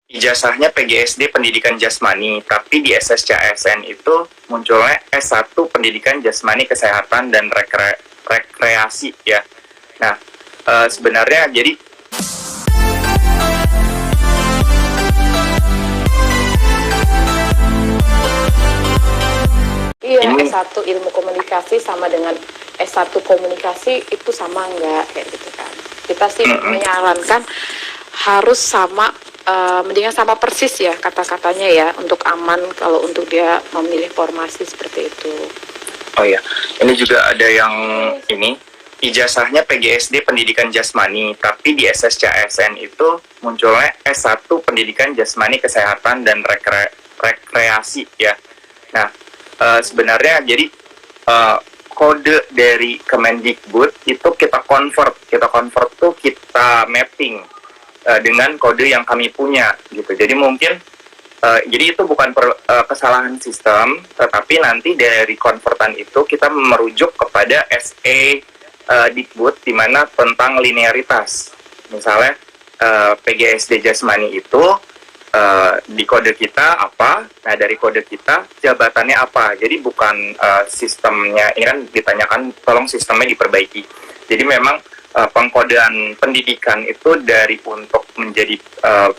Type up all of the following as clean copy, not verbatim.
ijazahnya PGSD Pendidikan Jasmani, tapi di SSCASN itu munculnya S1 Pendidikan Jasmani Kesehatan dan Rekreasi ya. Nah, sebenarnya jadi Iya, S1 ilmu komunikasi sama dengan S1 komunikasi itu sama enggak, kayak gitu kan. Kita sih menyarankan harus sama, mendingan sama persis ya kata-katanya ya, untuk aman kalau untuk dia memilih formasi seperti itu. Oh ya, ini juga ada yang ini, ijazahnya PGSD Pendidikan Jasmani, tapi di SSCASN itu munculnya S1 Pendidikan Jasmani Kesehatan dan Rekreasi ya. Nah, sebenarnya jadi kode dari Kemendikbud itu kita convert tuh kita mapping dengan kode yang kami punya gitu. Jadi mungkin jadi itu bukan kesalahan sistem, tetapi nanti dari konvertan itu kita merujuk kepada SE Dikbud di mana tentang linearitas. Misalnya PGSD Jasmani itu di kode kita apa, nah dari kode kita jabatannya apa. Jadi bukan sistemnya, ini kan ditanyakan tolong sistemnya diperbaiki. Jadi memang pengkodean pendidikan itu dari untuk menjadi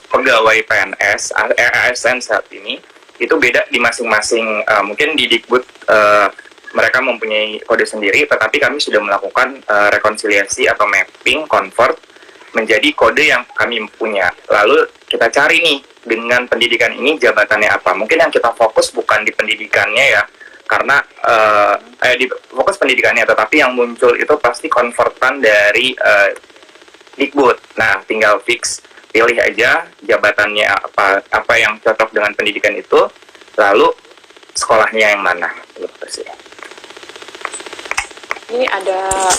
pegawai PNS, ASN saat ini, itu beda di masing-masing. Mungkin di Dikbud mereka mempunyai kode sendiri, tetapi kami sudah melakukan rekonsiliasi atau mapping, convert menjadi kode yang kami punya. Lalu kita cari nih, dengan pendidikan ini jabatannya apa. Mungkin yang kita fokus bukan di pendidikannya ya, karena di fokus pendidikannya, tetapi yang muncul itu pasti konvertan dari Dikbud. Nah, tinggal fix, pilih aja jabatannya apa yang cocok dengan pendidikan itu, lalu sekolahnya yang mana. Ini ada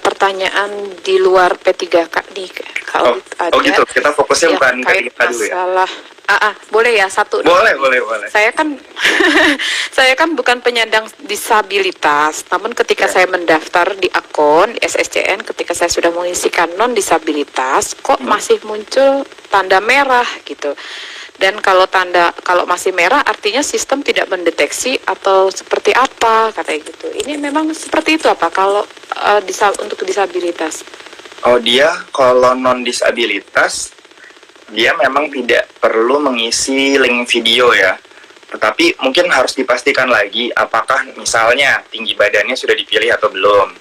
pertanyaan di luar P3K nih. Kalau ada, gitu. Kita fokusnya bukan P3K dulu ya. Masalah, boleh ya satu. Boleh. Saya kan saya kan bukan penyandang disabilitas, namun ketika saya mendaftar di akun di SSCN, ketika saya sudah mengisikan non disabilitas, kok masih muncul tanda merah gitu. Dan kalau masih merah artinya sistem tidak mendeteksi atau seperti apa, katanya gitu. Ini memang seperti itu apa kalau untuk disabilitas? Oh, dia kalau non disabilitas dia memang tidak perlu mengisi link video ya. Tetapi mungkin harus dipastikan lagi apakah misalnya tinggi badannya sudah dipilih atau belum.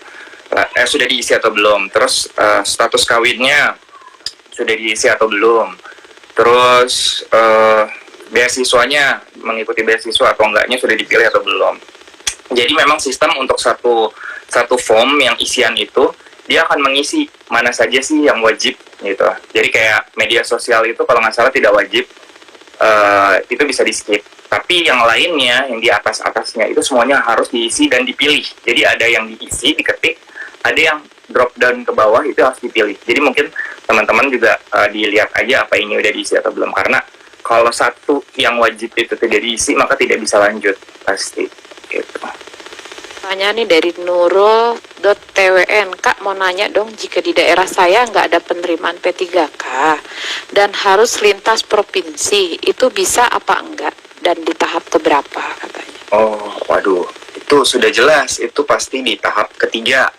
Sudah diisi atau belum. Terus status kawinnya sudah diisi atau belum. Terus beasiswanya, mengikuti beasiswa atau enggaknya sudah dipilih atau belum. Jadi memang sistem untuk satu form yang isian itu dia akan mengisi mana saja sih yang wajib gitu. Jadi kayak media sosial itu kalau nggak salah tidak wajib, itu bisa di skip. Tapi yang lainnya yang di atasnya itu semuanya harus diisi dan dipilih. Jadi ada yang diisi, diketik, ada yang drop down ke bawah itu harus dipilih. Jadi mungkin teman-teman juga dilihat aja apa ini udah diisi atau belum, karena kalau satu yang wajib itu tidak diisi maka tidak bisa lanjut pasti gitu. Tanya nih dari Nurul.twn, Kak mau nanya dong, jika di daerah saya nggak ada penerimaan P3K dan harus lintas provinsi, itu bisa apa enggak dan di tahap keberapa katanya? Oh, waduh, itu sudah jelas, itu pasti di tahap ketiga.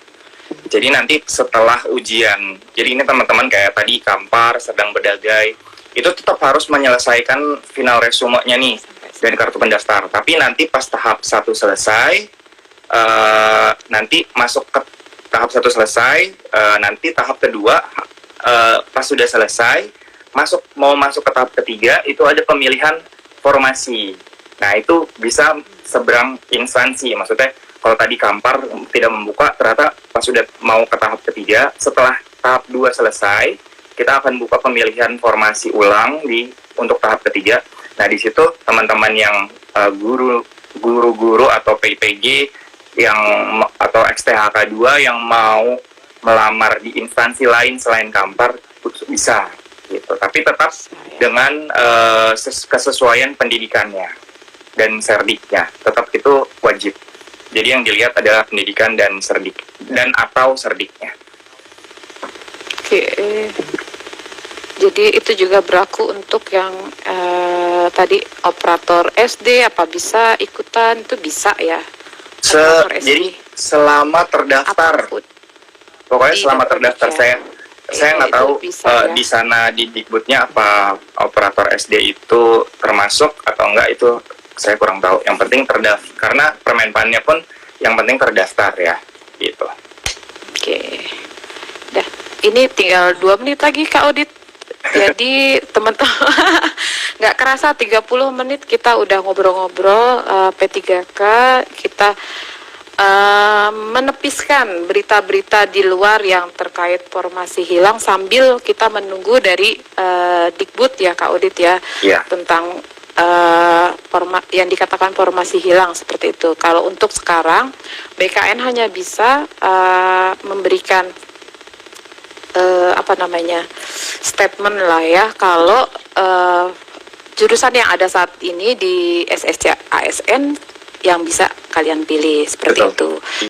Jadi nanti setelah ujian, jadi ini teman-teman kayak tadi Kampar, sedang berdagai, itu tetap harus menyelesaikan final resumenya nih dari kartu pendaftar. Tapi nanti pas tahap 1 selesai, nanti masuk ke tahap 1 selesai, nanti tahap kedua pas sudah selesai, mau masuk ke tahap ketiga, itu ada pemilihan formasi. Nah itu bisa seberang instansi, maksudnya kalau tadi Kampar tidak membuka, ternyata pas sudah mau ke tahap ketiga, setelah tahap 2 selesai, kita akan buka pemilihan formasi ulang untuk tahap ketiga. Nah di situ teman-teman yang guru-guru atau PPG atau XTHK 2 yang mau melamar di instansi lain selain Kampar bisa gitu. Tapi tetap dengan kesesuaian pendidikannya dan serdiknya, tetap itu wajib. Jadi yang dilihat adalah pendidikan dan serdik dan atau serdiknya. Oke. Jadi itu juga berlaku untuk yang tadi operator SD, apa bisa ikutan, itu bisa ya? Operator SD. Jadi selama terdaftar, Apapun. pokoknya Di selama Dapur terdaftar ya. saya nggak Itu tahu bisa, ya. di sana di Dikbudnya apa operator SD itu termasuk atau enggak, itu saya kurang tahu. Yang penting terdaftar, karena Permenpannya pun yang penting terdaftar ya, gitu. Oke. Dah, ini tinggal 2 menit lagi Kak Audit. Jadi teman-teman nggak kerasa 30 menit kita udah ngobrol-ngobrol P3K, kita menepiskan berita-berita di luar yang terkait formasi hilang sambil kita menunggu dari Dikbud ya Kak Audit ya, Iya. tentang yang dikatakan formasi hilang seperti itu. Kalau untuk sekarang BKN hanya bisa memberikan statement lah ya, kalau jurusan yang ada saat ini di SSC ASN yang bisa kalian pilih seperti Betul. itu.